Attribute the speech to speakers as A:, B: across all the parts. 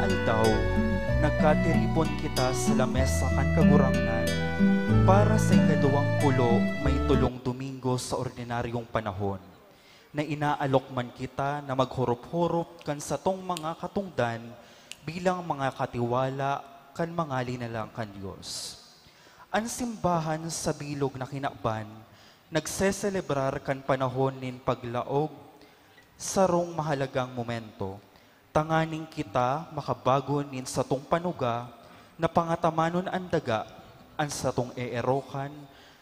A: aldaw, nagkatiripon kita sa lamesa kan kagurangnan, para sa ikaduwang pulo may tulong Domingo sa ordinaryong panahon, na inaalok man kita na maghurop-hurop kan sa tong mga katungdan bilang mga katiwala kan mga linalang kan Diyos. Ang simbahan sa bilog na kinakban, nagseselebrar kan panahon nin paglaog sarong mahalagang momento. Tanganing kita makabago nin sa tong panuga na pangatamanon ang daga ang sa tong eerokan,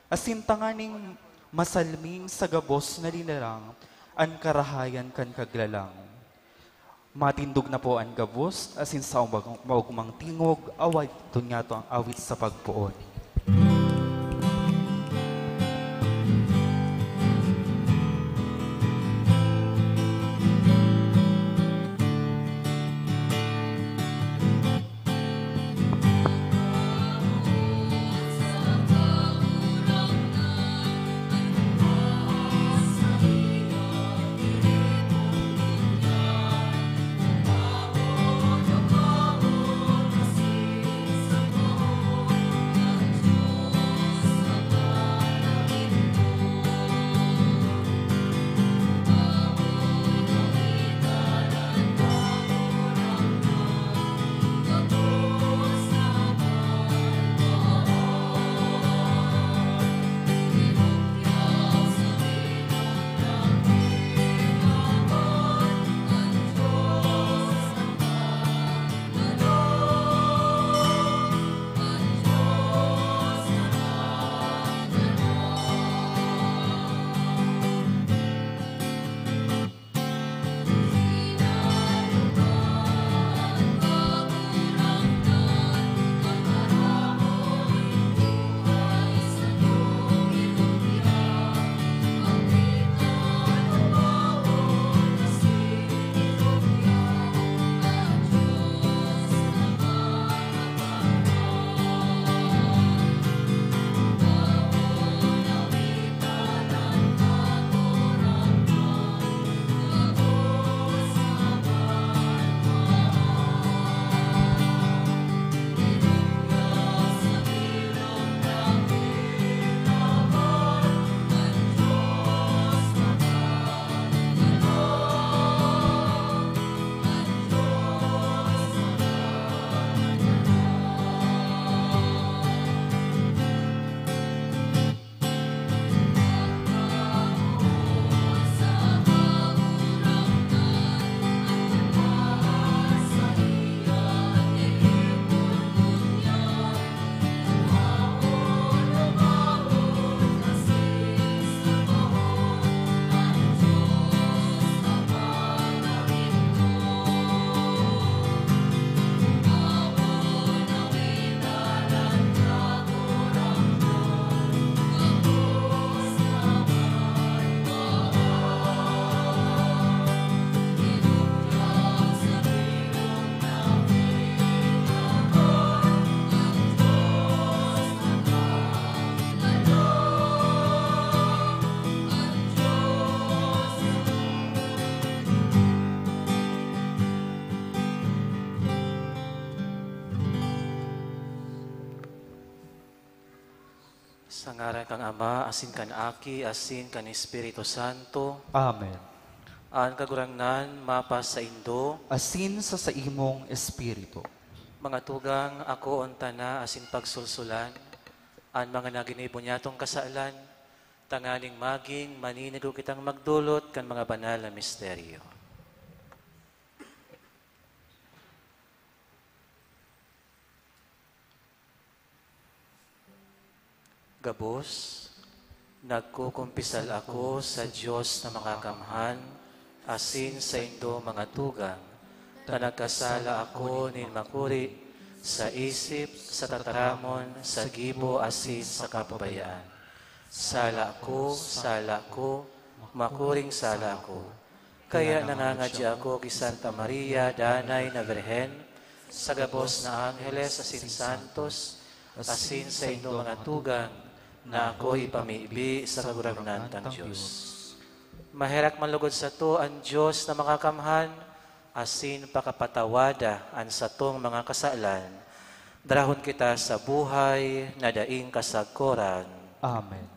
A: asin tanganing masalming sa gabos na linalang ang karahayan kan kaglalang. Matindog na po ang gabos, asin sa maugmang tingog, away tunyato ang awit sa pagpuon.
B: Sa ngaran kang Ama, asin kan Aki, asin kan Espiritu Santo,
A: Amen.
B: ang kagurangnan mapas sa Indo,
A: Asin sa imong espiritu.
B: mga tugang ako ontana asin pagsulsulan, ang mga naginibon niyatong kasaalan, tanganing maging maninigo kitang magdulot kan mga banal na misteryo. Gabos, nagkukumpisal ako sa Diyos na makakamhan, asin sa Indo mga tugang, na nagkasala ako nin makuri sa isip, sa tataramon, sa gibo, asin sa kapabayaan. Sala ko, makuring sala ko. Kaya nangangadya ako kay Santa Maria, Danay na Birhen, sa gabos na Angeles, asin Santos, asin sa Indo mga tugang, na ako ipamiibi sa kagurangnan ng Diyos. Maherak manlugod sa to ang Diyos na makakamhan, asin pakapatawada an satong mga kasalan, darahon kita sa buhay na daing kasagkoran.
A: Amen.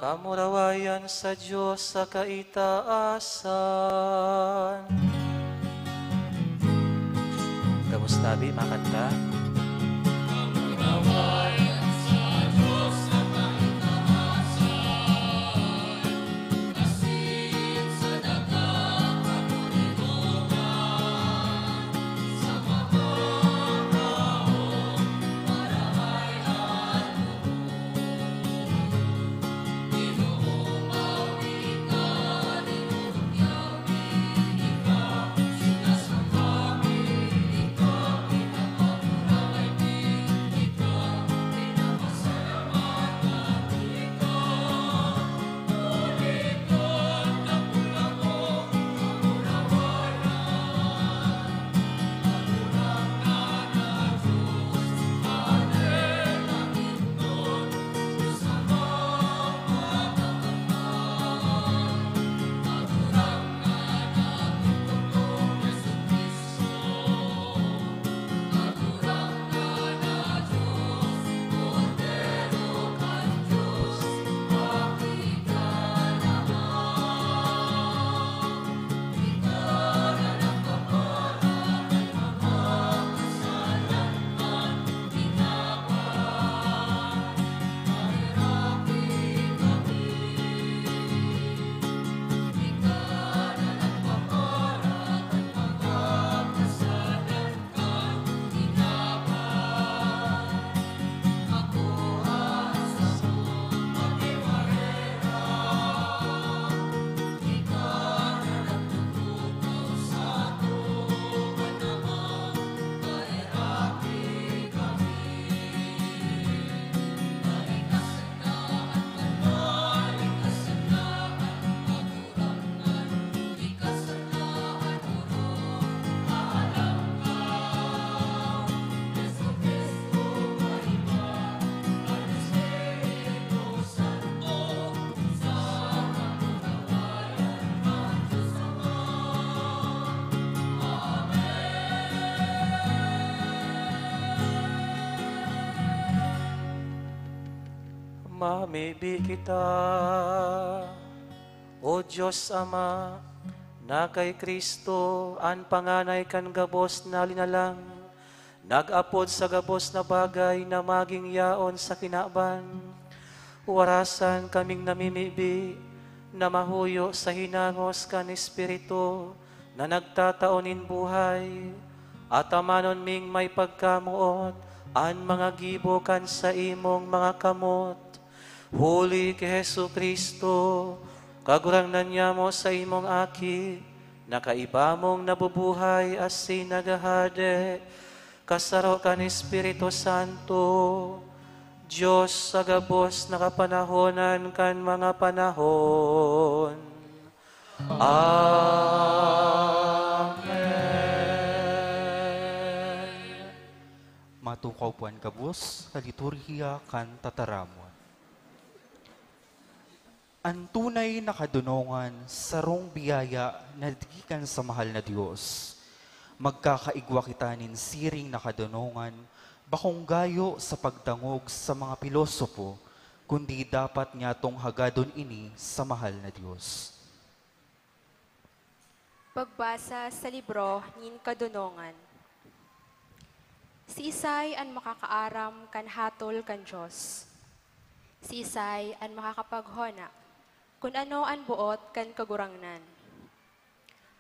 B: Kamurawayan sa Diyos sa kaitaasan. Kamusta, Bi? Makanta? Mamibi kita, O Diyos Ama, na kay Kristo an panganay kan gabos na linalang, nag-apod sa gabos na bagay na maging yaon sa kinaban. Warasan kaming namimibi na mahuyo sa hinangos kan Espiritu na nagtataonin buhay, at amanon ming may pagkamuot an mga gibokan sa imong mga kamot. Huli kay Hesu Kristo, kagurangnan niya mo sa imong aki, nakaiba mong nabubuhay asin nagahade, kasaro kan Espiritu Santo, Diyos sa gabos nakapanahonan kan mga panahon. Amen.
A: Matukaw puan kabus, kaliturhiya kan tataramon. Ang tunay na kadunongan, sarong biyaya na digikan sa mahal na Diyos. Magkakaigwa kita nin siring na kadunongan, bakong gayo sa pagdangog sa mga pilosopo, kundi dapat niya tong hagadon ini sa mahal na Diyos.
C: Pagbasa sa libro nin kadunongan. Si Isay ang makakaaram kan hatol kan Diyos. Si Isay ang makakapaghona, kung ano ang buot kan kagurangnan.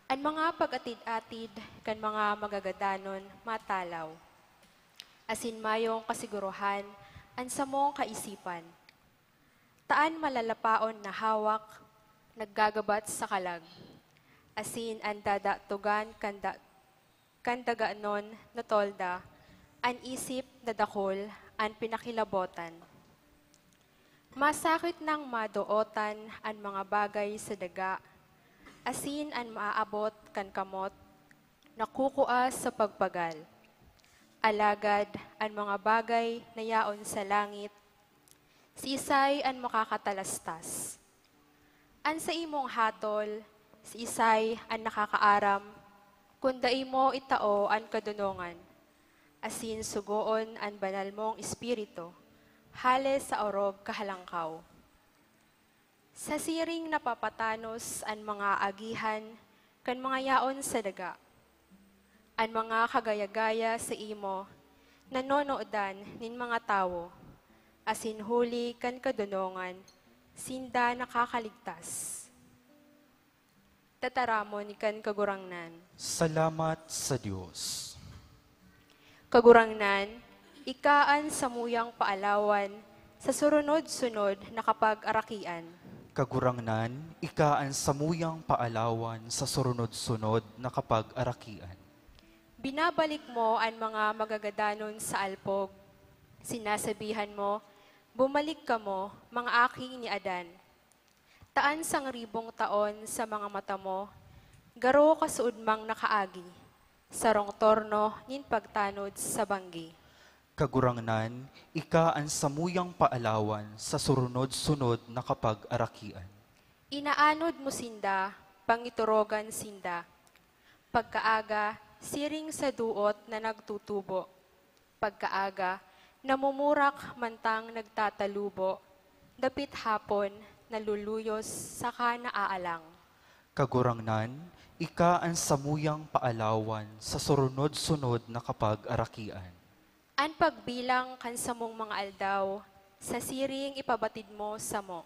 C: Ang mga pag-atid-atid kan mga magagadanon matalaw. Asin mayong kasiguruhan, ang samong kaisipan. Taan malalapaon na hawak, naggagabat sa kalag. Asin ang dadatugan kandagaanon na tolda, ang isip na dakol, ang pinakilabotan. Masakit ng madootan ang mga bagay sa daga, asin ang maaabot kan kamot, nakukua sa pagpagal. Alagad ang mga bagay na yaon sa langit, si Isay ang makakatalastas. An sa imong hatol, si Isay ang nakakaaram, kunda imo itao ang kadunongan, asin sugoon ang banal mong espiritu, hale sa orog kahalangkaw. Sa siring napapatanos ang mga agihan, kan mga yaon sa daga, ang mga kagaya-gaya sa imo, nanonoodan nin mga tao, asin huli kan kadunongan, sinda nakakaligtas. Tataramon kan kagurangnan.
A: Salamat sa Diyos.
C: Kagurangnan, ikaan sa muyang paalawan, sa surunod-sunod na kapag-arakian.
A: Kagurangnan, ikaan sa muyang paalawan sa surunod-sunod na kapag-arakian.
C: Binabalik mo ang mga magagadanon sa alpog. Sinasabihan mo, bumalik ka mo, mga aking ni Adan. Taan sang ribong taon sa mga mata mo, garo kasuudmang nakaagi, sarong torno nin pagtanod sa banggi.
A: Kagurangnan, ikaan sa muyang paalawan sa surunod-sunod na kapag-arakian.
C: Inaanod mo sinda, pangiturogan sinda. Pagkaaga, siring sa duot na nagtutubo. Pagkaaga, namumurak mantang nagtatalubo. Dapit hapon, naluluyos saka naaalang.
A: Kagurangnan, ikaan sa muyang paalawan sa surunod-sunod na kapag-arakian.
C: An pagbilang kan sa mong mga aldaw, sa siring ipabatid mo sa mo,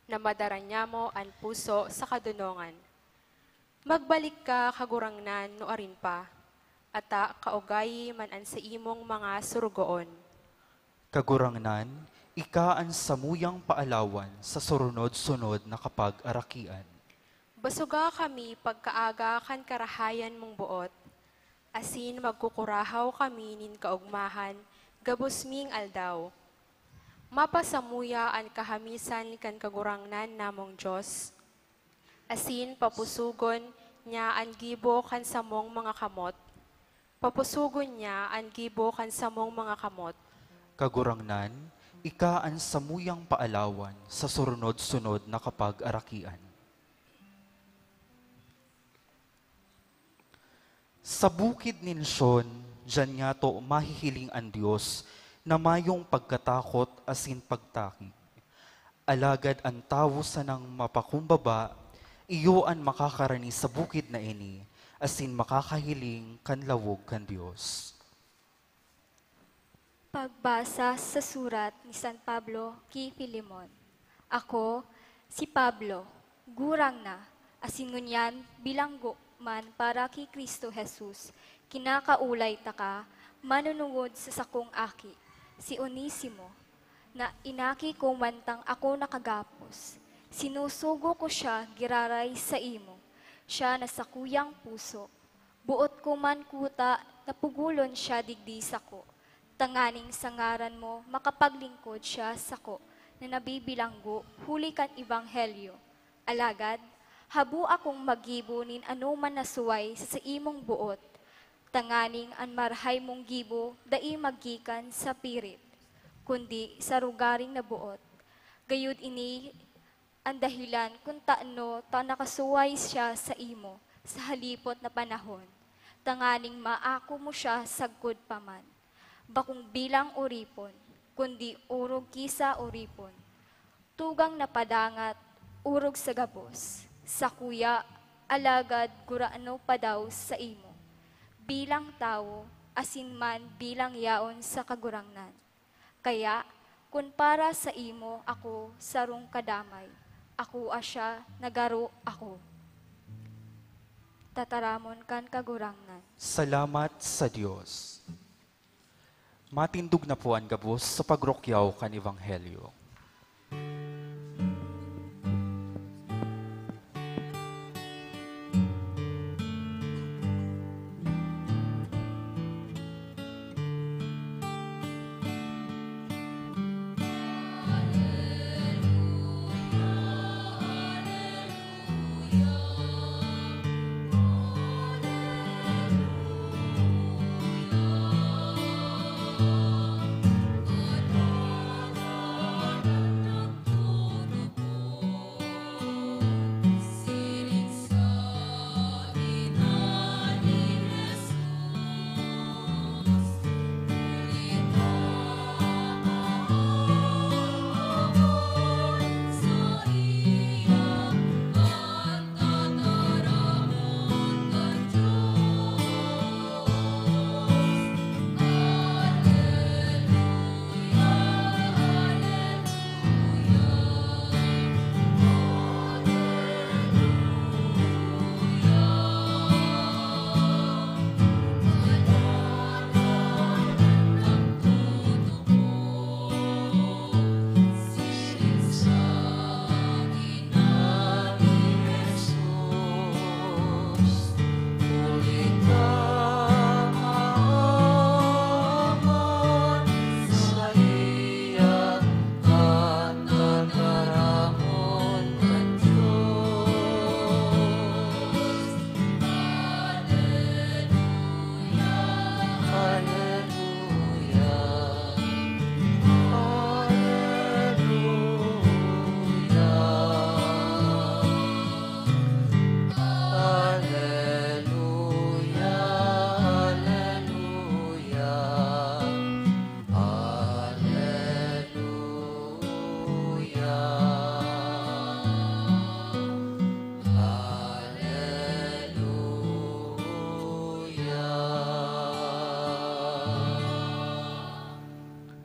C: na madaranya mo ang puso sa kadunongan. Magbalik ka kagurangnan no arin pa, ata kaugayi man an sa imong mga surugoon.
A: Kagurangnan, ikaan sa muyang paalawan sa surunod-sunod na kapag-arakian.
C: Basuga kami pagkaaga kan karahayan mong buot, asin magkukurahaw kami nin kaugmahan, gabos ming aldaw. Mapasamuya ang kahamisan kan kagurangnan namong Diyos, asin papusugon niya ang gibo kan samong mga kamot, papusugon niya ang gibo kan samong mga kamot.
A: Kagurangnan, ikaan sa muyang paalawan sa surunod-sunod na kapag-arakian. Sa bukid nin Sion, dyan nga to mahihiling ang Diyos na mayong pagkatakot asin pagtakig. Alagad ang tawo sa nang mapakumbaba, iyo ang makakarani sa bukid na ini, asin makakahiling kan lawog kan Diyos.
D: Pagbasa sa surat ni San Pablo kay Filemon. Ako, si Pablo, gurang na, asin ngunyan bilanggo man para kay Kristo Jesus, kinakaulay ta ka, manunungod sa sakong aki, si Onesimo, na inaki ko mantang ako nakagapos. Sinusugo ko siya giraray sa imo, siya na sa kuyang puso. Buot ko man kuta, napugulon siya digdi sako. Tanganing sa ngaran mo, makapaglingkod siya sako, na nabibilanggo, huli kan ebanghelyo. Alagad, habu akong magibo nin anuman nasuway sa imong buot. Tanganing an marhay mong gibo, dai magikan sa pirit, kundi sa rugaring nabuot. Gayud ini ang dahilan kung taano ta nakasuway siya sa imo sa halipot na panahon. Tanganing maako mo siya sagkod paman. Bakong bilang uripon, kundi urog kisa uripon. Tugang napadangat, urog sa gabos. Sa kuya, alagad guraano pa daw sa imo. Bilang tao, asin man bilang yaon sa kagurangnan. Kaya, kun para sa imo ako sarong kadamay, ako asya nagaro ako. Tataramon kan kagurangnan.
A: Salamat sa Diyos. Matindog na po ang gabos sa pagrokyaw kan Ebanghelyo.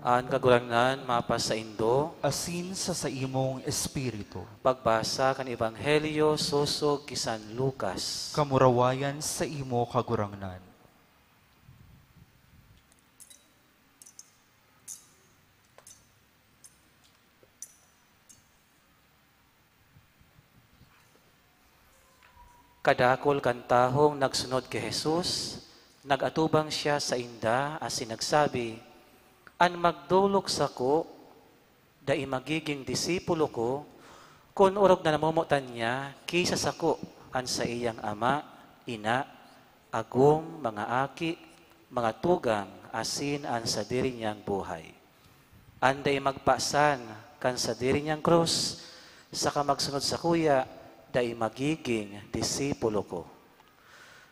B: Ang kagurangnan mapas sa Indo,
A: Asin sa imong espiritu,
B: pagbasa kan Ebanghelyo susog kisan Lucas.
A: kamurawayan sa imo kagurangnan.
B: Kadakol kan tahong nagsunod kay Jesus, nagatubang siya sa inda asin nagsabi, "An magdulok sako, dai magiging disipulo ko, kun urog na namumutan niya, kisa sako an sa iyang ama, ina, agum, mga aki, mga tugang, asin an sa diri niyang buhay. Anday magpasan kan sa diri niyang krus, saka magsunod sa kuya, dai magiging disipulo ko.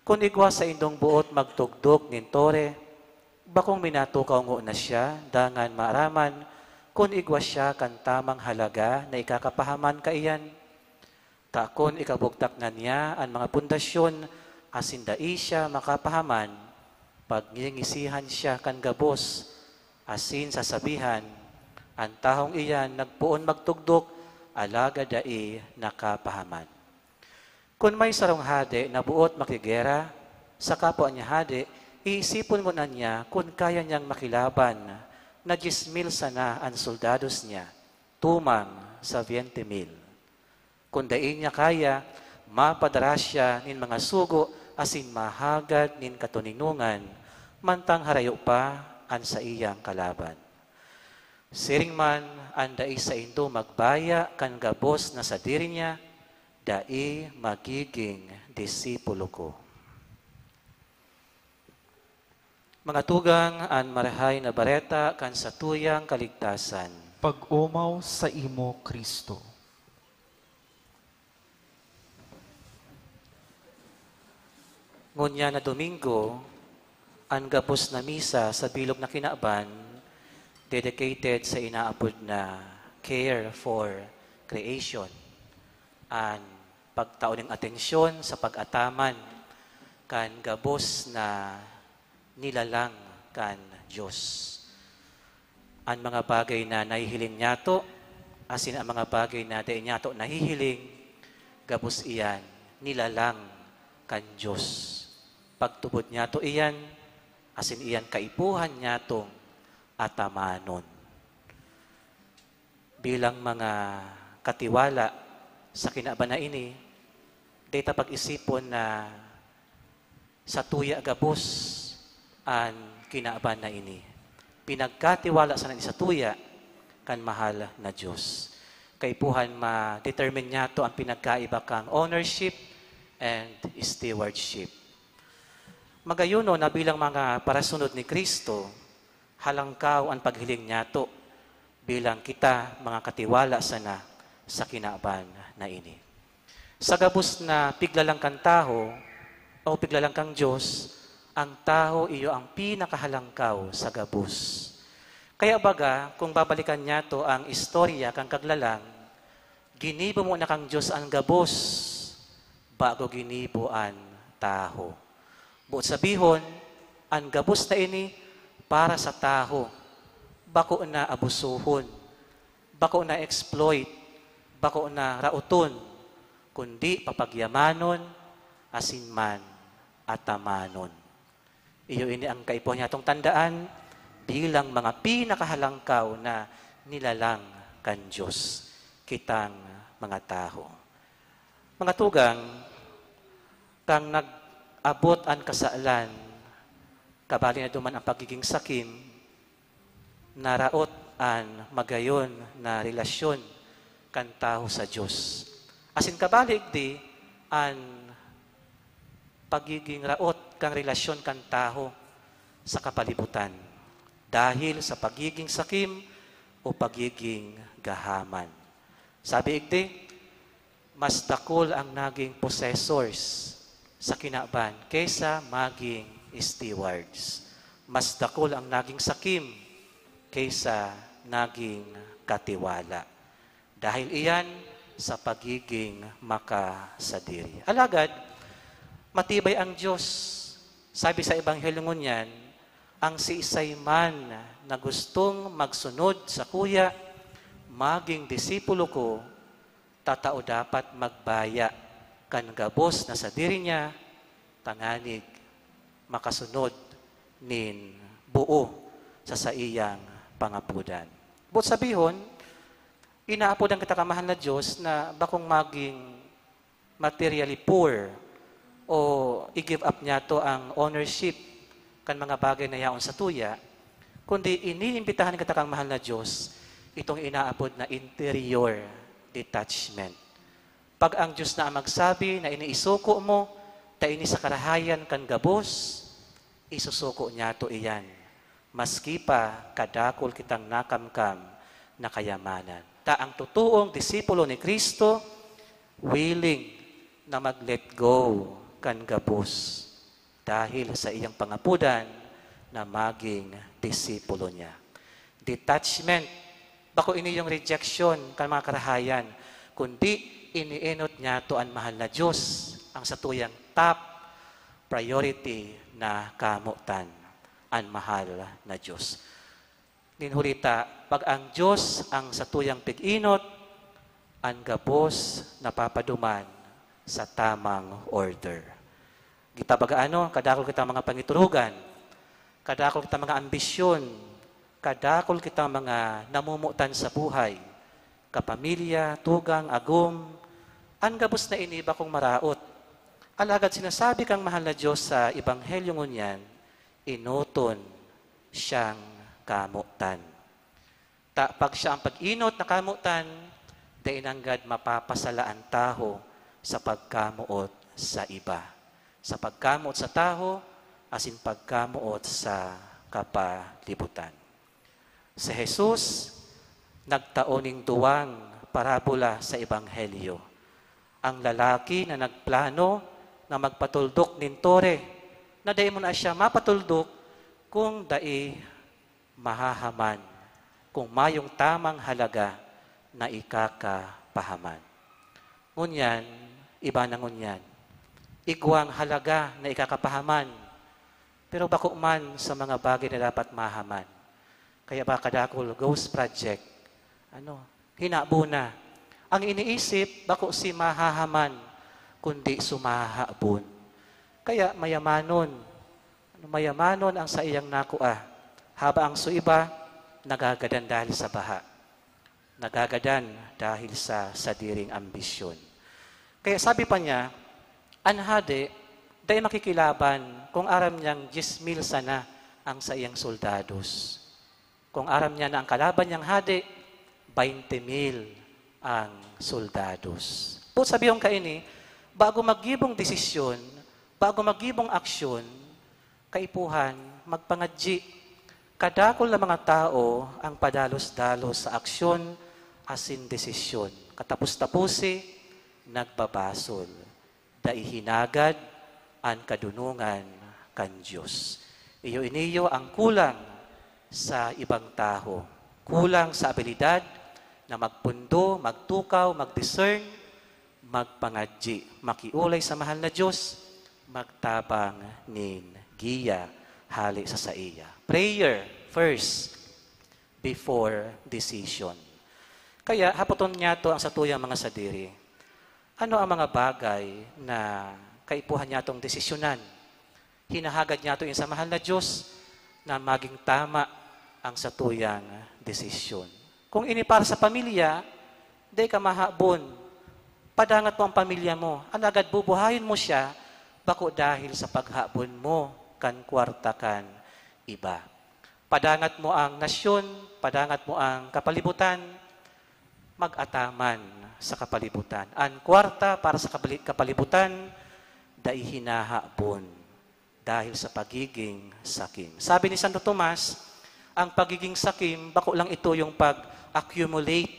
B: Kung igwa sa indong buot magtugdok nin tore, bakong minatukaw ngo na siya, dangan maaraman, kung igwa siya kan tamang halaga na ikakapahaman kaiyan. Takon ikabugtak na niya ang mga pundasyon, asin dai siya makapahaman, pag ngingisihan siya kan gabos, asin sasabihan, ang tahong iyan nagpuon magtugdok, alaga dai nakapahaman. Kung may sarong hade na buot makigera, sa kapwa niya hade, iisipon mo na niya kung kaya niyang makilaban na 10,000 sana ang soldados niya, tumang sa 20,000. Kung dain niya kaya, mapadara siya nin mga sugo asin mahagad nin katuninungan, mantang harayo pa an sa iyang kalaban. Siring man, ang dai sa indo magbaya kan gabos na sa diri niya, dai magiging disipulo ko. Mga tugang, ang marahay na bareta kan sa tuyang kaligtasan.
A: Pag-umaw sa imo, Kristo.
B: Ngunya na Domingo, ang gabos na misa sa bilog na kinaaban, dedicated sa inaapod na care for creation, ang pagtaon ng atensyon sa pag-ataman kan gabos na nilalang kan Diyos. Ang mga bagay na nahihiling niyato, asin ang mga bagay na di niyato nahihiling, gabos iyan, nilalang kan Diyos. Pagtubod niyato iyan, asin iyan kaipuhan niyatong atamanon. Bilang mga katiwala sa kinaaban na ini, data pag-isipon na sa tuya gabos ang kinaaban na ini. Pinagkatiwala sa sa tuya kan mahal na Diyos. Kaipuhan ma-determine niyato ang pinagkaiba kang ownership and stewardship. Magayuno na bilang mga parasunod ni Kristo, halangkaw ang paghiling niyato bilang kita mga katiwala sana sa kinaaban na ini. Sa gabos na piglalang kang taho o piglalang kang Diyos, ang taho iyo ang pinakahalangkaw sa gabos. Kaya baga, kung babalikan niyato ang istorya kang kaglalang, ginibo mo na kang Diyos ang gabos bago ginibo ang taho. Buot sabihon, ang gabos na ini para sa taho. Bako na abusuhon, bako na exploit, bako na rauton, kundi papagyamanon, asinman, atamanon. Iyo ini ang kaipuhan niya itong tandaan bilang mga pinakahalangkaw na nilalang kan Diyos, kitang mga taho. Mga tugang, kang nag-abot ang kasaalan, kabali na duman ang pagiging sakim, naraot ang magayon na relasyon kan taho sa Diyos. Asin kabalig di, ang pagiging raot kang relasyon kan taho sa kapalibutan dahil sa pagiging sakim o pagiging gahaman. Sabi igdi, mas dakol ang naging possessors sa kinaaban kaysa maging stewards. Mas dakol ang naging sakim kaysa naging katiwala. Dahil iyan sa pagiging makasadiri. Alagad, matibay ang Diyos. Sabi sa Ebanghelyo ngunyan, ang siisay man na gustong magsunod sa kuya, maging disipulo ko, tatao dapat magbaya kan gabos na sa diri niya, tanganig, makasunod nin buo sa iyang pangapudan. But sabihon, inaapod ang katakamahal na Diyos na bakong maging materially poor o i-give up niya to ang ownership kan mga bagay na yaon sa tuya, kundi iniimbitahan ng katakamahal na Diyos itong inaapod na interior detachment. Pag ang Diyos na ang magsabi na iniisuko mo, ta ini sa karahayan kan gabos, isusuko niya to iyan. Maski pa kadakol kitang nakamkam na kayamanan. Ta ang totoong disipulo ni Kristo, willing na mag-let go kan gabos dahil sa iyang pangapudan na maging disipulo niya. Detachment, bako ini yung rejection kan mga karahayan, kundi iniinot niya to ang mahal na Diyos, ang satuyang top priority na kamutan, ang mahal na Diyos. Ninhulita, pag ang Diyos ang satuyang pig-inot, ang gabos napapaduman sa tamang order. Kita baga kadakol kita mga pangiturugan, kadakol kita mga ambisyon, kadakol kita mga namumutan sa buhay, kapamilya, tugang, agum, an gabos na iniba kong maraot. Alagad sinasabi kang mahal na Diyos sa Ebanghelyo ngunyan, inuton siyang kamutan. Pag siya ang pag-inot na kamutan, dainanggad mapapasalaan taho sa pagkamuot sa iba. Sa pagkamuot sa taho, asin pagkamuot sa kapalibutan. Si Jesus, nagtaoning duwang parabola sa Ebanghelyo. Ang lalaki na nagplano na magpatuldok nin tore, na dai mo na siya mapatuldok kung dai mahahaman, kung mayong tamang halaga na ikakapahaman. Ngunyan, iba na ngunyan. Igwang halaga na ikakapahaman, pero bako man sa mga bagay na dapat mahaman. Kaya ba kadakol Ghost Project, hinabuna. Ang iniisip, bako si mahahaman, kundi sumahabon. Kaya mayamanon. Mayamanon ang sa iyang nakuha. Haba ang suiba, nagagadan dahil sa baha. Nagagadan dahil sa sadiring ambisyon. Kaya sabi pa niya, anhade, dahil makikilaban kung aram niyang 10,000 sana ang sa iyang soldados. Kung aram niya na ang kalaban niyang hade, 20,000 ang soldados. Po sabi yung kaini, bago magibong desisyon, bago magibong aksyon, kaipuhan, magpangadji, kadakol na mga tao ang padalos-dalos sa aksyon asin desisyon. Katapos-tapusi, nagbabasol. Daihinagad ang kadunungan kan Diyos. Iyo iniyo ang kulang sa ibang tao. Kulang sa abilidad na magpundo, magtukaw, mag-discern, magpangadji, makiulay sa mahal na Diyos, magtabang nin giya, hali sa saiya. Prayer first, before decision. Kaya hapoton niya to ang satuyang mga sadiri. Ano ang mga bagay na kaipuhan niya itong desisyonan? Hinahagad niya ito sa mahal na Diyos na maging tama ang satuyang desisyon. Kung ini para sa pamilya, di ka mahabon. Padangat mo ang pamilya mo. Alagad bubuhayin mo siya, bako dahil sa paghabon mo kan kwarta kan iba. Padangat mo ang nasyon, padangat mo ang kapalibutan, mag-ataman sa kapalibutan. Ang kwarta para sa kapalibutan, dai hinahabon dahil sa pagiging sakim. Sabi ni Santo Tomas, ang pagiging sakim, bako lang ito yung pag-accumulate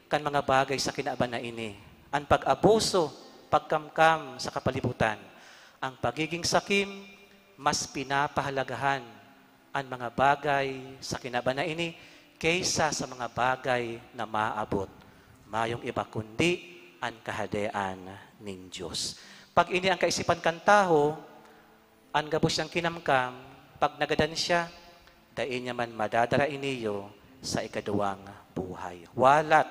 B: kan mga bagay sa kinaaban na ini. Ang pag-abuso, pagkamkam sa kapalibutan. Ang pagiging sakim, mas pinapahalagahan ang mga bagay sa kinaaban na ini kaysa sa mga bagay na maabot. Mayong iba kundi ang kahadean ning Diyos. Pag ini ang kaisipan kan taho, ang gabos siyang kinamkam, pag nagadan siya, dain niya man madadara iniyo sa ikaduwang buhay. Walat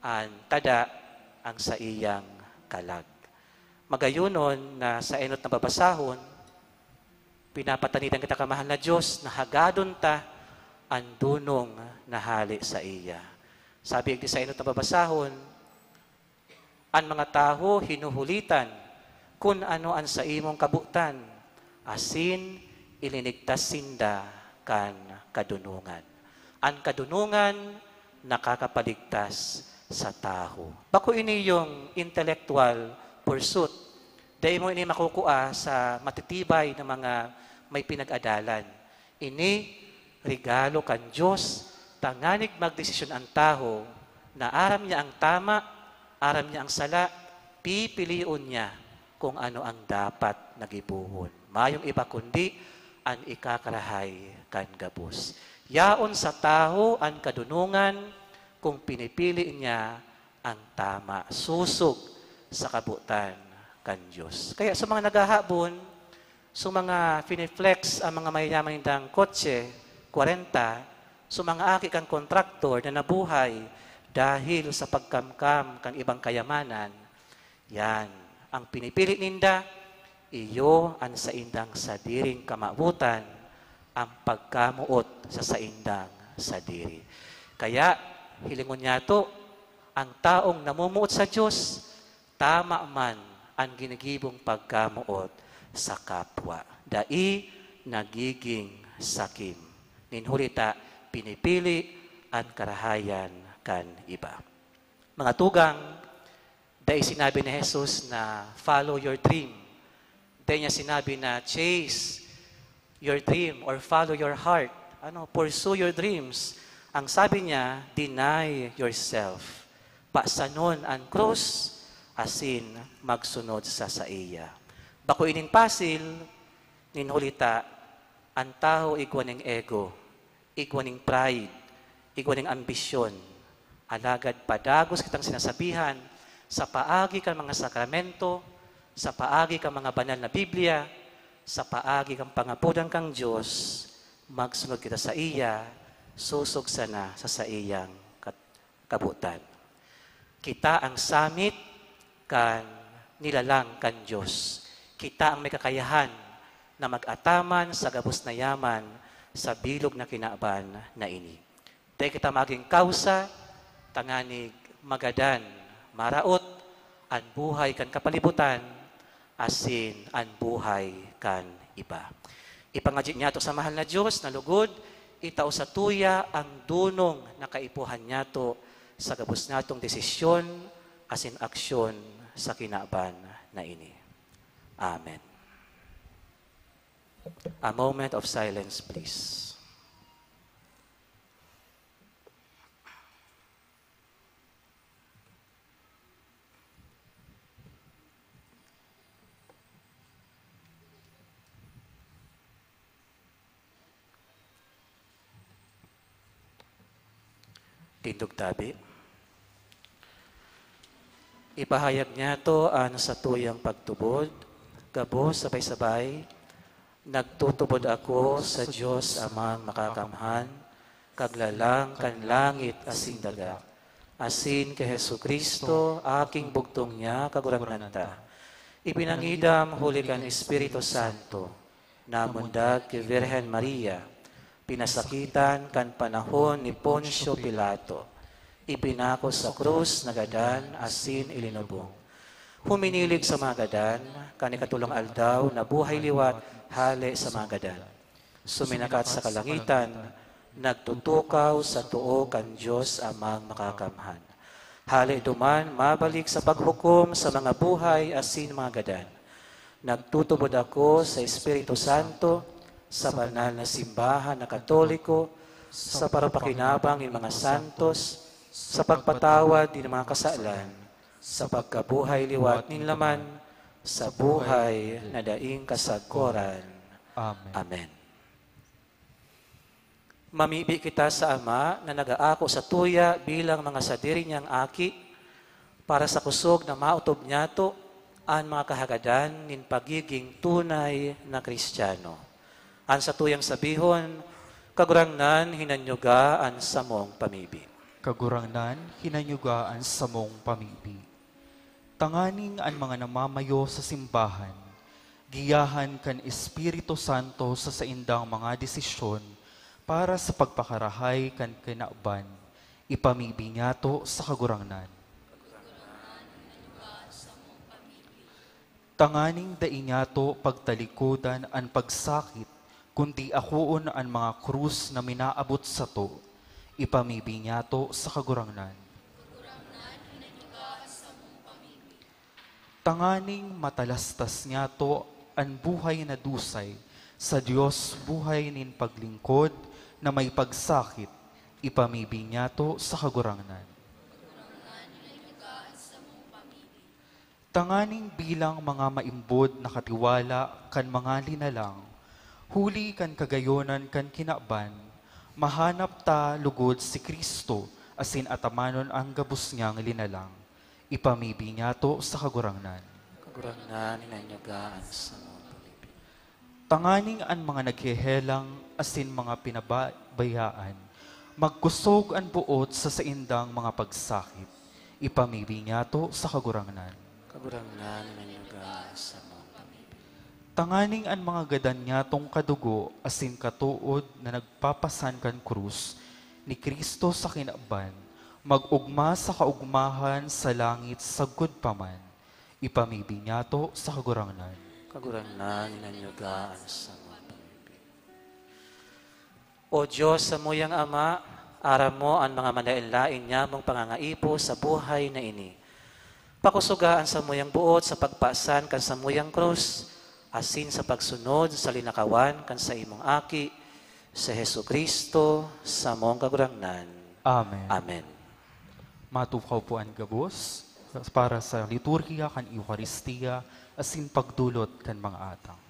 B: ang tada ang sa iyang kalag. Magayunon na sa enot na babasahon, pinapatanitan kita kamahal na Diyos na hagadon ta ang dunong nahali sa iya. Sabi sa enot na babasahon, ang mga tao hinuhulitan kung ano ang sa imong kabutan, asin ilinigtas sinda kan kadunungan. Ang kadunungan nakakapaligtas sa tao. Bako ini yung intellectual pursuit. Dahil mo ini makukuha sa matitibay na mga may pinag-adalan. Ini regalo kan Diyos, tanganig magdesisyon ang tao na aram niya ang tama, aram niya ang sala, pipiliun niya kung ano ang dapat nagibuhon. Mayong iba kundi ang ikakarahay kan gabos. Yaon sa tao ang kadunungan kung pinipili niya ang tama. Susog sa kabutan kan Diyos. Kaya sa mga naghahabon, sa mga finiflex ang mga mayayaman ng kotse, 40, sa mga aki kang kontraktor na nabuhay dahil sa pagkamkam kan ibang kayamanan, yan, ang pinipili ninda, iyo ang sa indang sadiring kamabutan, ang pagkamuot sa saindang sadiri. Kaya, hilingon niya to, ang taong namumuot sa Diyos, tama man ang ginigibong pagkamuot sa kapwa. Dai nagiging sakim. Ninhulita, pinipili ang karahayan kan iba. Mga tugang, dahil sinabi ni Jesus na follow your dream. Dahil niya sinabi na chase your dream or follow your heart. Pursue your dreams. Ang sabi niya, deny yourself. Pasanon ang cross, asin magsunod sa iya. Bako ining pasil, ninhulita, ang tao ikwaning ego, ikwaning pride, ikwaning ambisyon. Alagad padagos kitang sinasabihan, sa paagi kang mga sakramento, sa paagi kang mga banal na Biblia, sa paagi kang pangapudan kang Diyos, magsunod kita sa iya, susog sana sa iyang kabutan. Kita ang samit kan nilalang kan Diyos. Kita ang may kakayahan na mag-ataman sa gabos na yaman sa bilog na kinaaban na ini. Dahil kita maging kausa, tanganig magadan, maraot, ang buhay kan kapalibutan, asin ang buhay kan iba. Ipangajit niya to sa mahal na Diyos na lugod, itao sa tuya ang dunong na kaipuhan niya to sa gabos natong desisyon, asin aksyon sa kinaaban na ini. Amen. A moment of silence, please. Tindog tabi. Ipahayag niya to sa tuyang pagtubod, gabos sabay-sabay, nagtutubod ako sa Diyos amang makakamhan, kaglalang kan langit asin daga, asin kay Hesu Kristo, aking bugtong niya kagurananta. Ipinangidam huli kan Espiritu Santo, namundag kay Virgen Maria, pinasakitan kan panahon ni Poncio Pilato, ipinako sa krus na gadan, asin ilinubong. Huminilig sa mga gadan, kanikatulong aldaw na buhay liwat, hali sa mga gadan. Suminakat sa kalangitan, nagtutukaw sa tuo kan Diyos amang makakamhan. Hali duman, mabalik sa paghukom sa mga buhay, asin mga gadan. Nagtutubod ako sa Espiritu Santo, sa banal na simbahan na Katoliko, sa parapakinabang ng mga santos, sa pagpatawad ng mga kasalan, sa pagkabuhay liwat nin laman, sa buhay na daing kasagkoran.
A: Amen.
B: Amen. Mamibi kita sa Ama na nagaako sa tuya bilang mga sadiri niyang aki, para sa kusog na mautob niya to ang mga kahagadan nin pagiging tunay na Kristiyano. An sa tuyang sabihon, kagurangnan hinanyuga an samong pamibi.
A: Kagurangnan, hinanyugaan sa mong pamibi. Tanganing ang mga namamayo sa simbahan, giyahan kan Espiritu Santo sa saindang mga desisyon para sa pagpakarahay kan kinaaban, ipamibi niya to sa kagurangnan. Tanganing daing niya to pagtalikodan ang pagsakit, kundi akuon ang mga krus na minaabot sa to, ipamibi niya to sa kagurangnan. Tanganing matalastas niya to ang buhay na dusay, sa Diyos buhay nin paglingkod na may pagsakit, ipamibi niya to sa kagurangnan. Tanganing bilang mga maimbod na katiwala kan mga linalang, huli kan kagayonan kan kinaaban, mahanap ta lugod si Kristo, asin atamanon ang gabos niyang linalang. Ipamibi niya to sa kagurangnan.
B: Kagurangnan, hinanyugaan sa mga pamibi.
A: Tanganing ang mga naghehelang, asin mga pinabayaan, magkusog ang buot sa saindang mga pagsakit. Ipamibi niya to sa kagurangnan.
B: Kagurangnan, hinanyugaan sa mga pamibi.
A: Tanganing an mga gadan niya tong kadugo asin katuod na nagpapasan kan krus ni Kristo sa kinaban, magugma sa kaugmahan sa langit sagud paman, ipamibi niya to sa kagurangnan.
B: Kagurangnan inanyugaan sa mga pamibig. O Diyos, sa muyang Ama, aram mo ang mga manailain niya mong pangangaipo sa buhay na ini. Pakusugaan sa muyang buot sa pagpaasan kan sa muyang krus, asin sa pagsunod sa linakawan kan sa imong aki, sa Hesu Kristo, sa mong kagurangnan.
A: Amen.
B: Amen.
A: Matukaw po ang gabos para sa liturhiya kan Eucharistia asin pagdulot kan mga atang.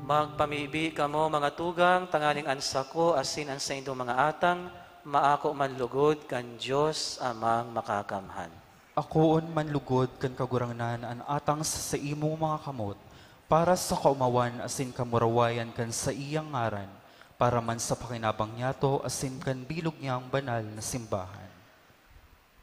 B: Magpamibi kamo mga tugang, tanganing ansa ko, asin ang sa indong mga atang, maako manlugod kan Diyos amang makakamhan.
A: Akoon manlugod kan kagurangnan an atang sa imong mga kamot, para sa kaumawan asin kamurawayan kan sa iyang ngaran, para man sa pakinabang niyato asin kan bilog niyang banal na simbahan.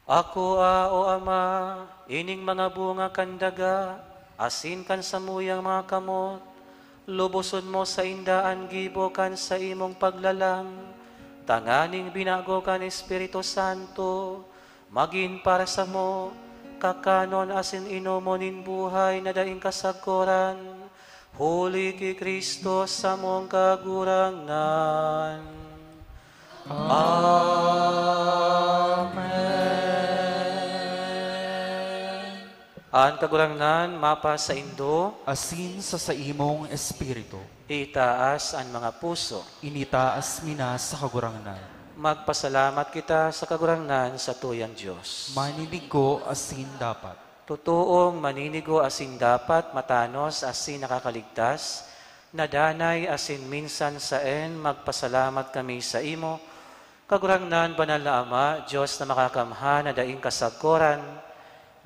B: Ako o Ama, ining mga bunga kandaga, asin kan samuyang mga kamot, lubuson mo sa indaan gibo kan sa imong paglalang, tanganing binago kan Espiritu Santo, maging para sa mo, kakanon asin inomonin buhay na daing kasaguran, huli ki Kristo sa mong kagurangan. Amen. Ang kagurangnan, mapa sa indo,
A: Asin sa imong espiritu,
B: itaas ang mga puso.
A: initaas mina sa kagurangnan.
B: Magpasalamat kita sa kagurangnan sa tuyang Diyos.
A: Manilig ko asin dapat.
B: Tutuong maninigo asin dapat matanos asin nakakaligtas, nadanay asin minsan saen magpasalamat kami sa imo, kagurangnan banal na Ama, Diyos na makakamhan na daing kasagkoran,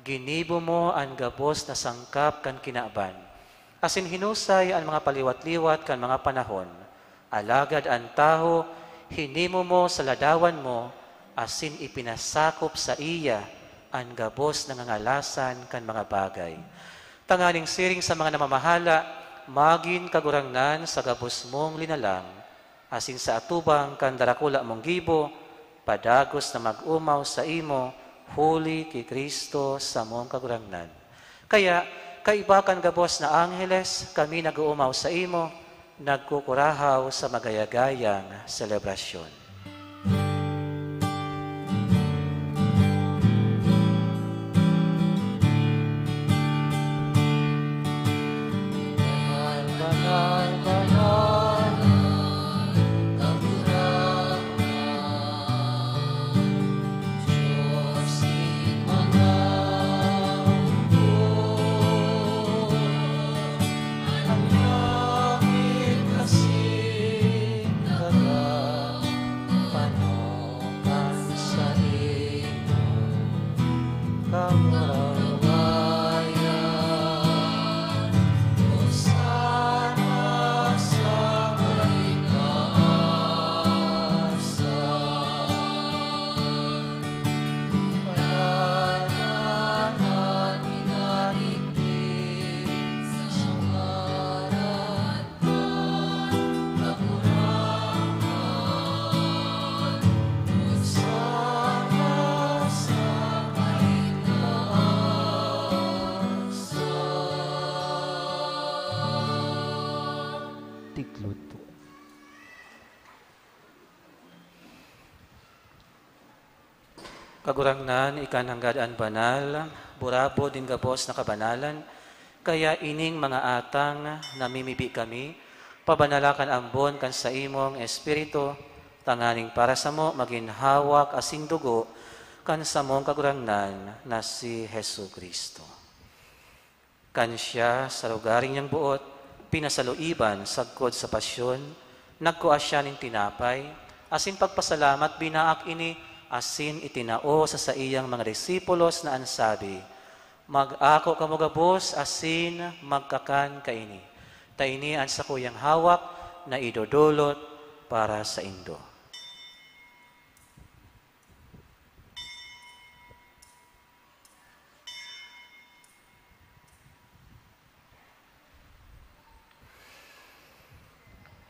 B: ginibo mo ang gabos na sangkap kan kinaaban. Asin hinusay ang mga paliwat-liwat kan mga panahon, alagad ang taho, hinimo mo sa ladawan mo, asin ipinasakop sa iya ang gabos na ngangalasan kan mga bagay. Tanganing siring sa mga namamahala, magin kagurangnan sa gabos mong linalang, asin sa atubang kan darakula mong gibo, padagos na mag-umaw sa imo, huli kay Kristo sa mong kagurangnan. Kaya, kaibakan gabos na angheles, kami nag-uumaw sa imo, nagkukurahaw sa magayagayang selebrasyon.
A: Tigluto.
B: Kagurangnan, ikan hanggadaan banal, burabo din gabos na kabanalan, kaya ining mga atang namimibi kami, pabanalakan ambon kan sa imong espiritu, tanganing para sa mo maging hawak asing dugo, kan sa mong kagurangnan na si Hesu Kristo. Kan siya sa lugaring niyang buot, pinasaluiban sagkod sa pasyon, nagkuha siya ning tinapay, asin pagpasalamat binaak ini, asin itinao sa iyang mga disipulos na ansabi, mag-ako kamo gabos, asin magkakan kaini. Taini ang sa kuyang hawak na idodolot para sa indo.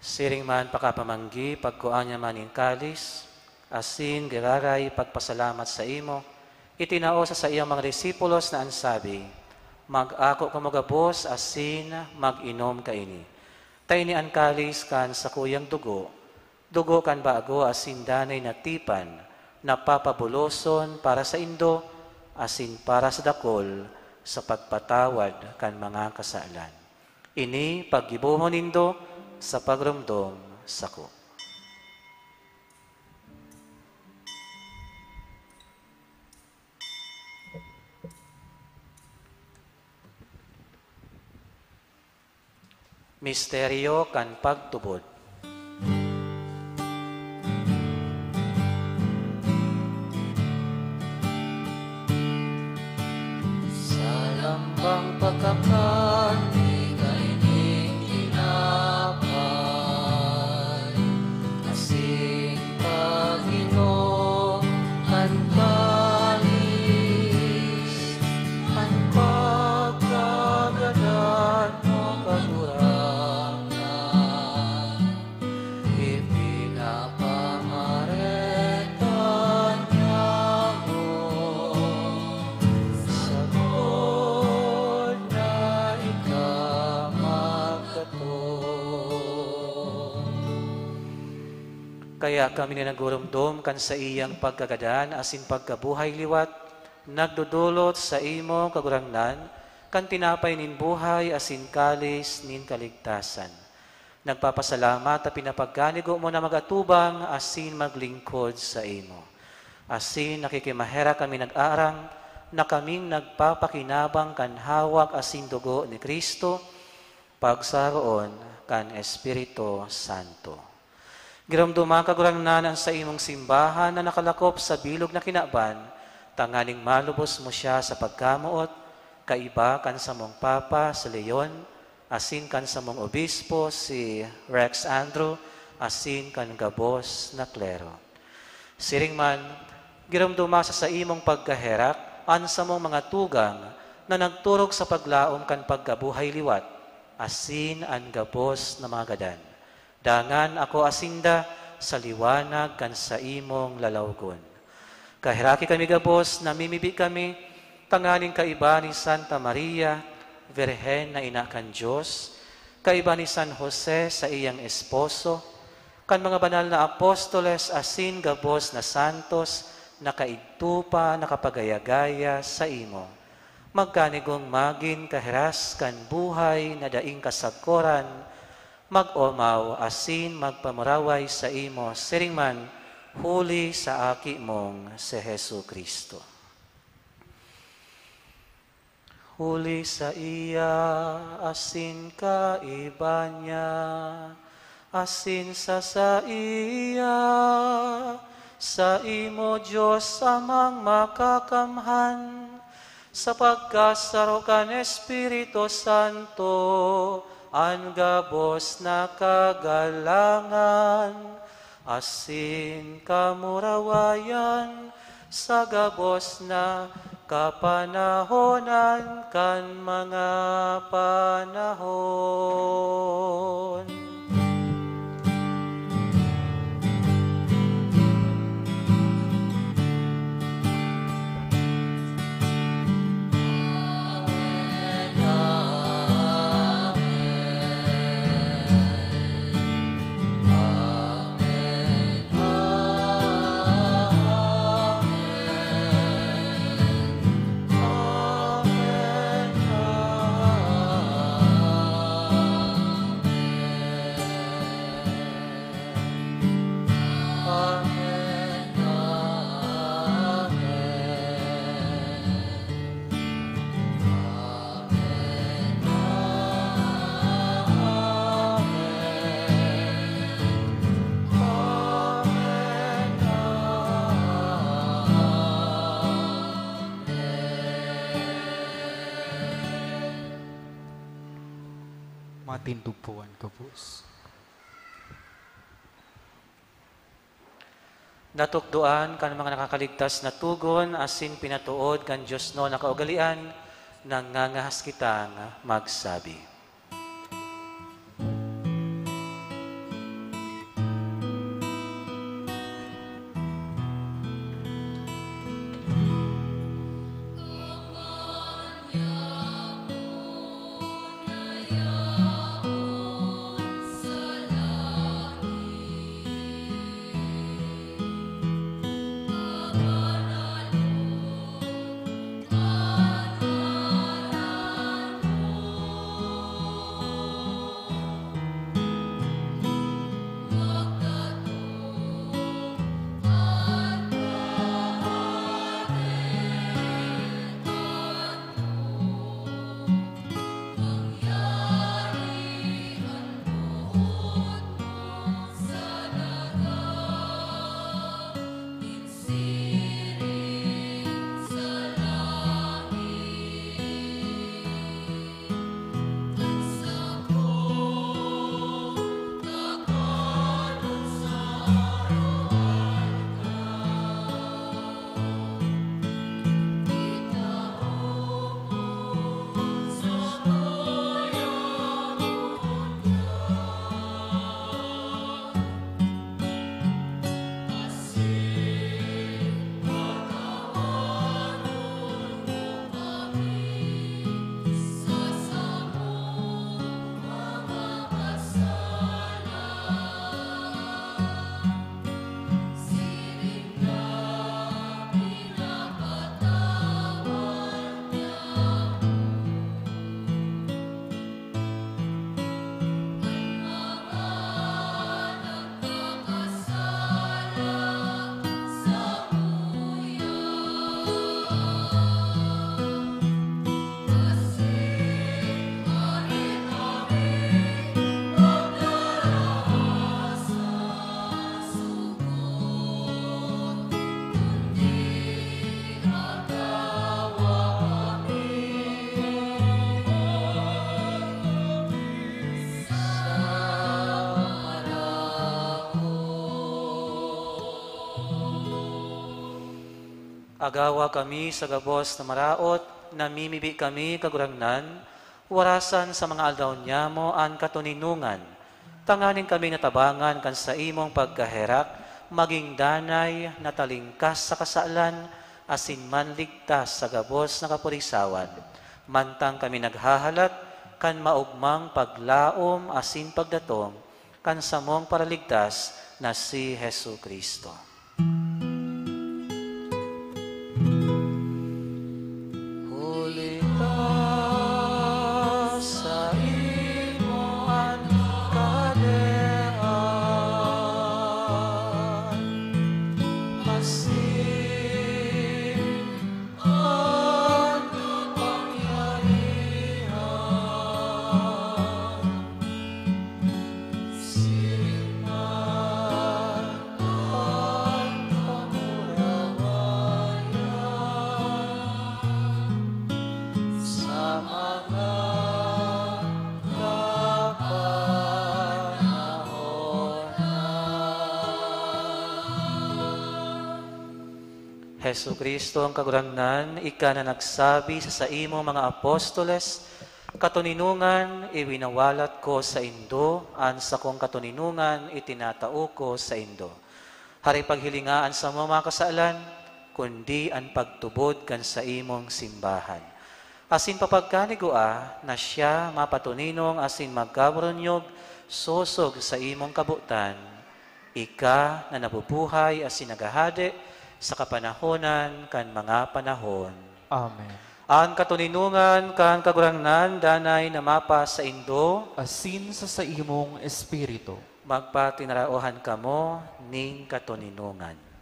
B: Siring man pakapamanggi, pagkuan niya man in kalis, asin giraray pagpasalamat sa imo, itinao sa iyang mga disipulos na ansabi, mag-ako kamo gabos, asin mag-inom kaini. Taini ang kalis kan sa kuyang dugo, dugo kan bago asin danay na tipan, napapabuloson para sa indo, asin para sa dakol, sa pagpatawad kan mga kasalan. Ini paggibuhon nindo, sa pagrumdom sako. Misteryo kan pagtubod. Sa lambang pagkakan, kaya kami na nagurumdom kan sa iyang pagkagadan asin pagkabuhay liwat, nagdudulot sa imo kagurangnan, kan tinapay nin buhay asin kalis nin kaligtasan. Nagpapasalamat at pinapagganigo mo na magatubang asin maglingkod sa imo. Asin nakikimahera kami nag-arang, na kaming nagpapakinabang kan hawak asin dugo ni Kristo, pagsaroon kan Espiritu Santo. Giramduma kagurangnanan sa imong simbahan na nakalakop sa bilog na kinaban, tanganing malubos mo siya sa pagkamuot, kaiba kan sa mong Papa si Leon, asin kan sa mong Obispo si Rex Andrew, asin kan gabos na klero. Siring man, giramduma sa imong pagkaherak, an sa mong mga tugang na nagturog sa paglaom kan pagkabuhay liwat, asin an gabos na mga gadan. Dangan ako asinda sa liwanag kan sa imong lalawgon. Kahiraki kami gabos, namimibi kami, tanganing kaiba ni Santa Maria, Virhen na ina kan Diyos, kaiba ni San Jose sa iyang esposo, kan mga banal na apostoles asin gabos na santos, nakaigtupa, nakapagayagaya sa imo. Magkanigong magin kahiras kan buhay na daing kasagkoran, mag-omaw asin magpamuraway sa imo, siringman, huli sa aki mong si Hesu Kristo. Huli sa iya, asin ka iba niya, asin sa iya, sa imo Diyos amang makakamhan, sa pagkasaro kan Espiritu Santo, an gabos na kagalangan, asin kamurawayan, sa gabos na kapanahonan kan mga panahon.
A: Matindugpuan ka, boss.
B: Natukdoan kan mga nakakaligtas na tugon, asin pinatuod kan Diyos no nakaugalian, nangangahas kitang magsabi. Agawa kami sa gabos na maraot, namimibi kami kagurangnan, warasan sa mga aldaw niya mo an katuninungan. Tanganin kami natabangan kan sa imong pagkaherak, maging danay na talingkas sa kasalan, asin man ligtas sa gabos na kapurisawan. Mantang kami naghahalat, kan maugmang paglaom asin pagdatong, kan samong paraligtas na si Hesu Kristo. Huli ka sa imoan kadean, asin ang pangyarihan, siringan ang pangurawayan sa mga kapanahonan. Hesu Kristo ang kagurangnan, ika na nagsabi sa imo mga apostoles, katuninungan iwinawalat ko sa indo, an sa kong katuninungan itinatao ko sa indo. Hari paghilingaan sa mga kasalan, kundi ang pagtubod kan sa imong simbahan. Asin papagkanigua na siya mapatuninong asin magkaburunyog, sosog sa imong kabutan, ika na nabubuhay asin nagahade sa kapanahonan kan mga panahon.
A: Amen.
B: Ang katuninungan kan kagurangnan danay na mapa sa indo,
A: Asin sa imong espiritu.
B: magpatinaraohan kamo ning katuninungan.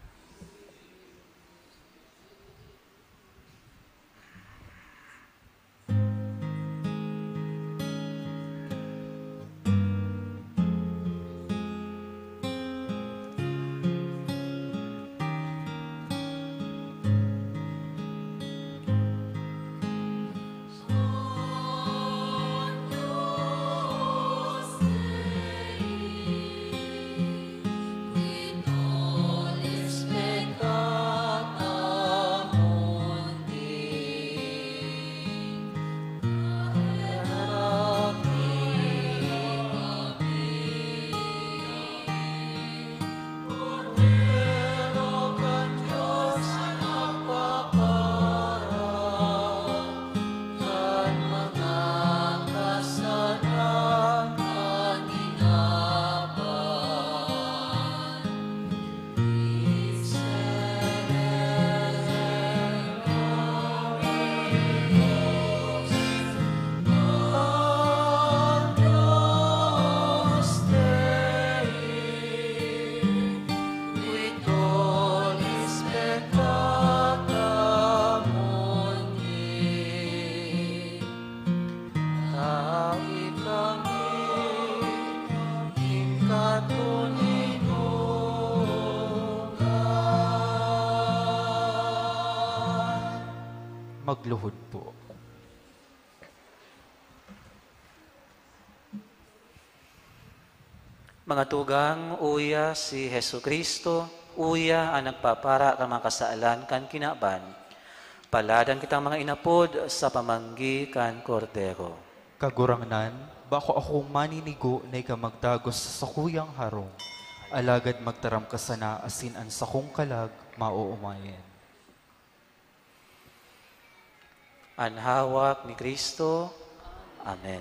A: Magluhod po.
B: Mga tugang, uya si Hesu Kristo, uya ang nagpapara ka mga kasaalan kan kinaban. Paladan kitang mga inapod sa pamanggi kan kordero.
A: Kagurangnan, bako akong maninigo na ikamagdagos sa kuyang harong. Alagad magtaram ka sana asin an sakong kalag mauumayen.
B: Ang hawak ni Kristo. Amen.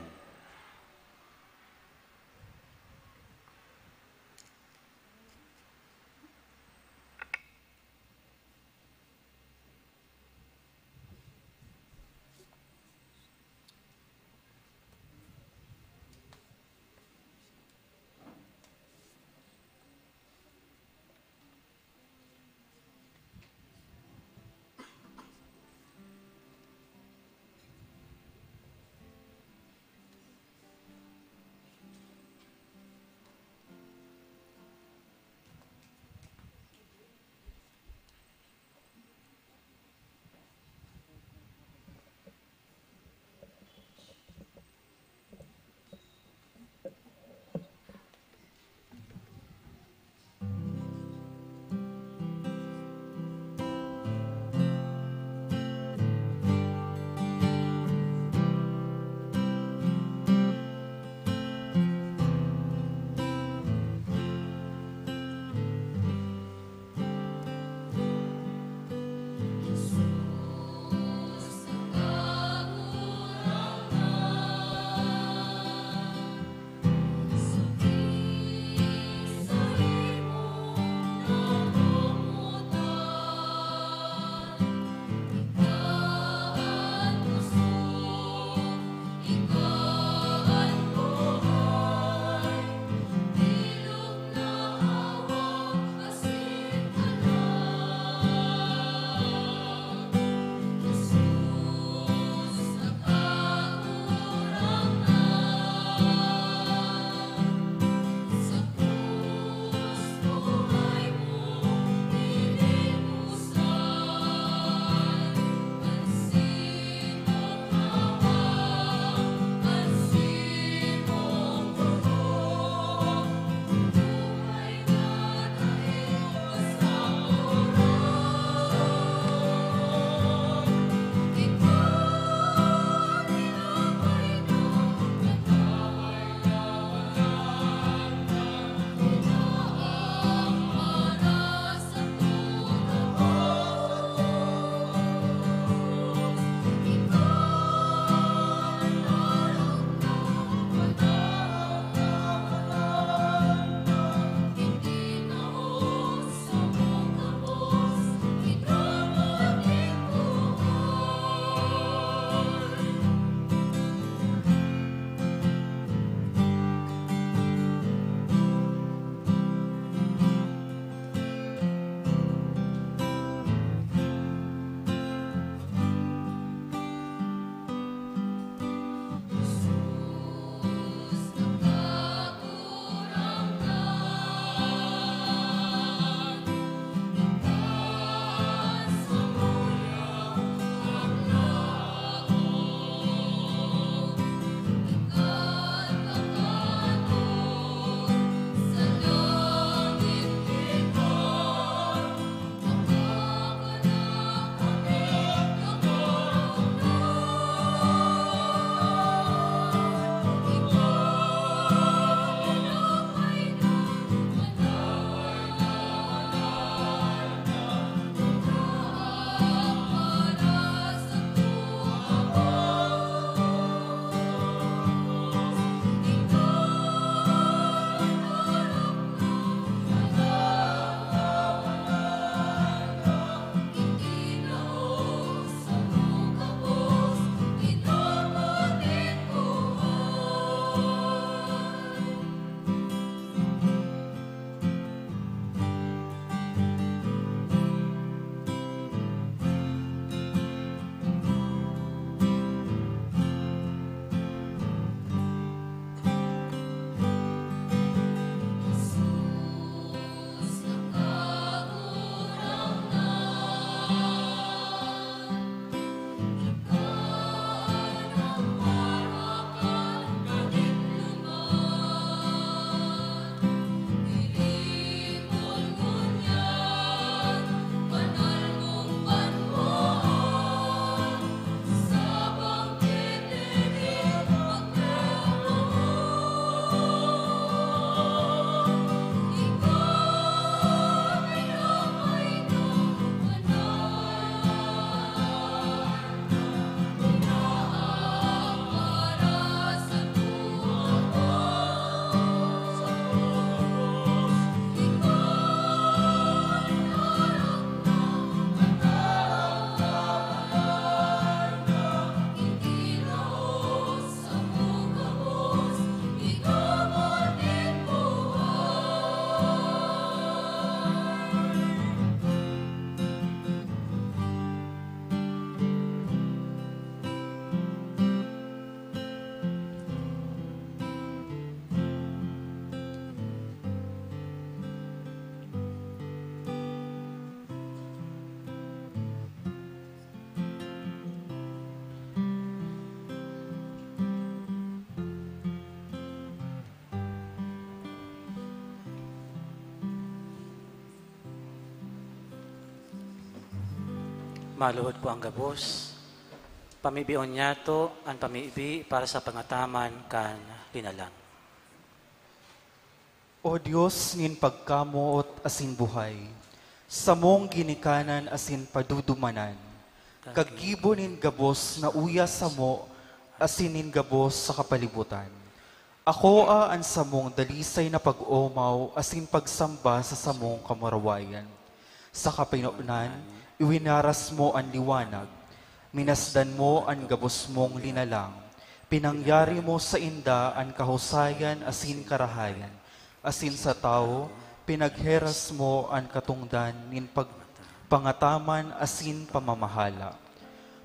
B: Maluhod po ang gabos. Pamibion niya to, ang pamibi para sa pangataman kan linalang.
A: O Diyos, nin pagkamoot asin buhay, sa mong ginikanan asin padudumanan, kagibo nin gabos na uya sa mo, asin nin gabos sa kapalibutan. Ako aan sa mong dalisay na pag-omaw, asin pagsamba sa samong kamarawayan. Sa kapinunan, iwinaras mo ang liwanag, minasdan mo ang gabos mong linalang, pinangyari mo sa inda ang kahusayan asin karahayan, asin sa tao, pinagheras mo ang katungdan nin pangataman asin pamamahala.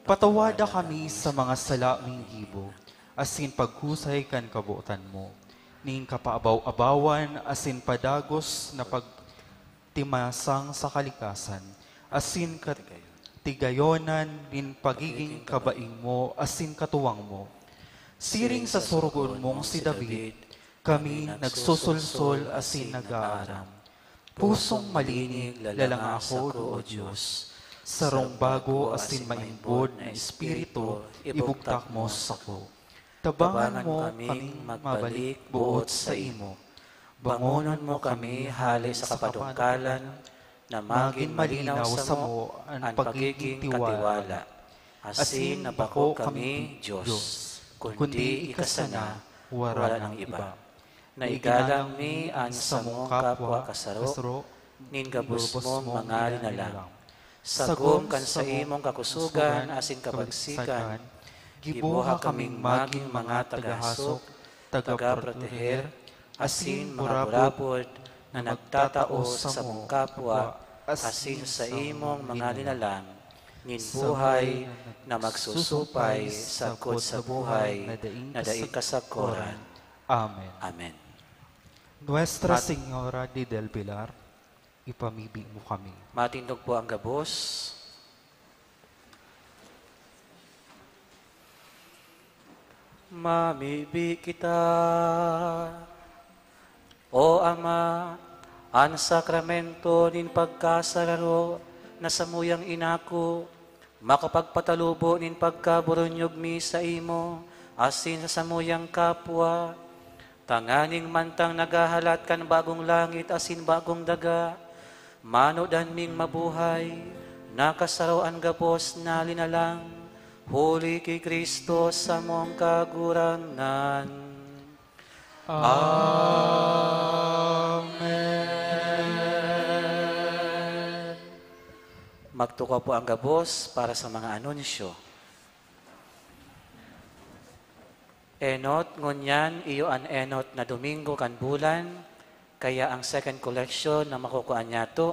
A: Patawada kami sa mga salaming gibo, asin paghusay kan kabuotan mo, ning kapaabaw-abawan asin padagos na pagtimasang sa kalikasan, asin katigayonan nin pagiging kabaing mo, asin katuwang mo. Siring sa surugon mong si David, kami nagsusulsol asin nag-aaram. Pusong malinig, lalang ako, o Diyos. Sarong bago asin maimbod na espiritu, ibugtak mo sa ko. Tabangan mo kaming magbalik buot sa imo.
B: Bangonon mo kami hali sa kapadungkalan, na maging malinaw sa mo ang pagiging katiwala. Asin nabako kami, Diyos, kundi ikasana, wala ng iba. Naigalang mi ang sa mong kapwa kasaro, nin gabos mong mga linalang. Sagom kan sa imong kakusugan, asin kabagsikan, gibuha kaming maging mga tagahasok, taga-proteher, asin mga burapod, na nagtataos sa mong kapwa, asin sa imong mga linalang, nin buhay na magsusupay sagkod sa buhay na daing kasakoran.
A: Amen.
B: Amen.
A: Nuestra Señora de del Pilar, ipamibig mo kami.
B: Matindog po ang gabos. Mamibi kita, O Ama, ang sakramento nin pagkasararo na samuyang inako, makapagpatalubo nin pagkaburunyog mi sa imo, asin sa samuyang kapwa, tanganing mantang nagahalat kan bagong langit asin bagong daga, manodan ming mabuhay, nakasaroan gabos na linalang, huli kay Kristo sa mong kagurangan.
A: Amen.
B: Magtuka po ang gabos para sa mga anunsyo. Enot, ngunyan, iyo an enot na Domingo kan bulan, kaya ang second collection na makukuha niya to,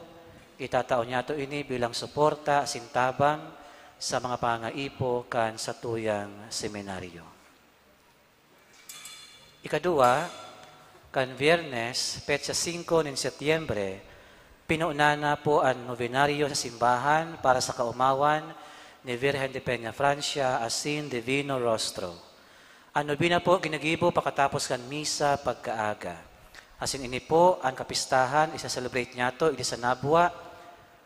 B: itatao niya to ini bilang suporta, sintabang sa mga pangaipo kan sa tuyang seminaryo. Ikadua, kan Viernes, petsa 5 ng Setyembre, pinuunana po ang novenaryo sa simbahan para sa kaumawan ni Virgen de Peña Francia asin Divino Rostro. Ang nobina po ginagibo pagkatapos kan misa pagkaaga. Asin ini po ang kapistahan, isa-celebrate niya to, sa Nabua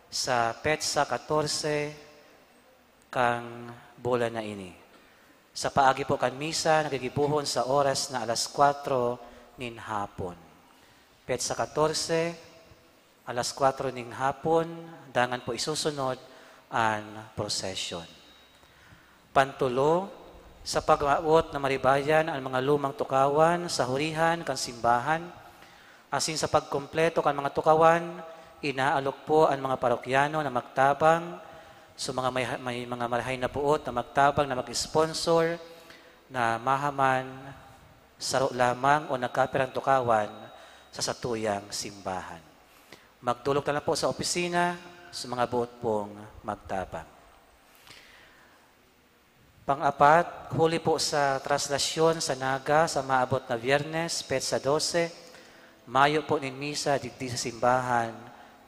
B: sa petsa 14 kang bola na ini. Sa paagi po kan misa, nagigibuhon sa oras na alas 4 nin hapon. Petsa 14, alas 4 ning hapon, dangan po isusunod ang prosesyon. Pantulo, sa pag-aot na maribayan ang mga lumang tukawan sa hurihan kan simbahan, asin sa pagkompleto kan mga tukawan, inaalok po ang mga parokyano na magtabang, so may mga marahay na puot na magtabang na mag-sponsor na mahaman saro lamang o nagkapirang tukawan sa satuyang simbahan. Magdulog na lang po sa opisina sa mga buot pong magtabang. Pang-apat, huli po sa traslasyon sa Naga sa maabot na Biyernes, petsa 12, mayo po nin misa digdi sa simbahan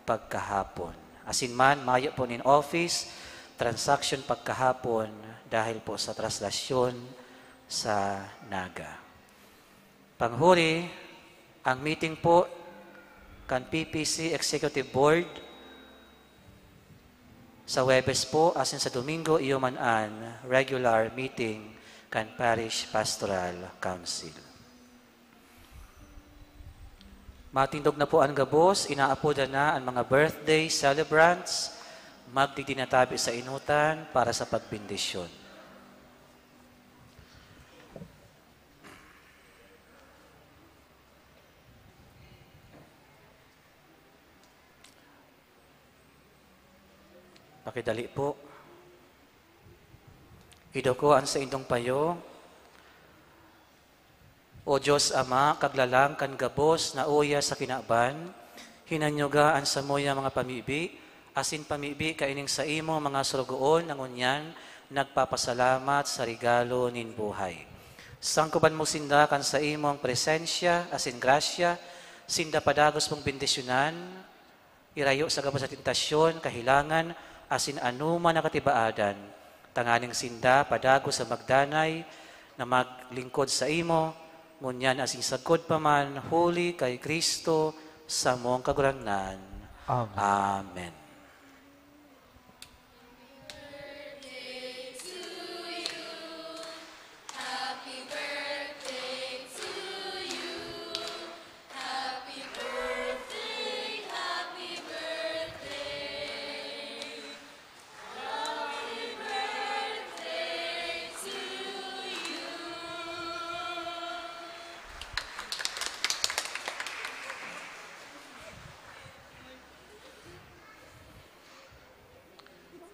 B: pagkahapon. Asinman, mayo po nin office, transaction pagkahapon dahil po sa traslasyon sa Naga. Panghuri, ang meeting po kan PPC Executive Board Sa Webes po, asin sa Domingo, iyo man an regular meeting kan Parish Pastoral Council. Matindog na po ang gabos, inaapoda na ang mga birthday celebrants, magtitinatabi sa inutan para sa pagbindisyon. Pakidali po. Hidukoan sa indong payo. O Diyos Ama, kaglalang kan gabos na uya sa kinaban, hinanyogaan sa moya mga pamibi, asin pamibi kaining sa imo mga surugoon ng unyan, nagpapasalamat sa regalo nin buhay. Sangkuban mo sinda kan sa imong presensya, asin grasya, sinda padagos mong bendisyonan, irayo sa gabos sa tentasyon, kahilangan, asin anuman nakatibaadan, tanganing sinda padagos sa magdanay, na maglingkod sa imo, ngunyan asing sagkod pa man, huli kay Kristo, sa mong kagurangnan.
A: Amen.
B: Amen.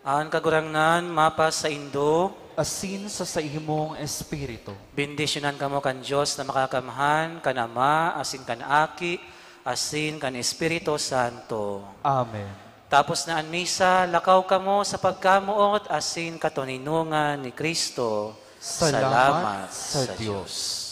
B: Ang kagurangnan, mapas sa Indo,
A: Asin sa imong espiritu.
B: bendisyonan kamo kan Diyos na makakamhan, kan Ama, asin kan Aki, asin kan Espiritu Santo.
A: Amen.
B: Tapos na ang misa, lakaw kamo sa pagkamuot, asin katuninungan ni Kristo.
A: Salamat sa Diyos.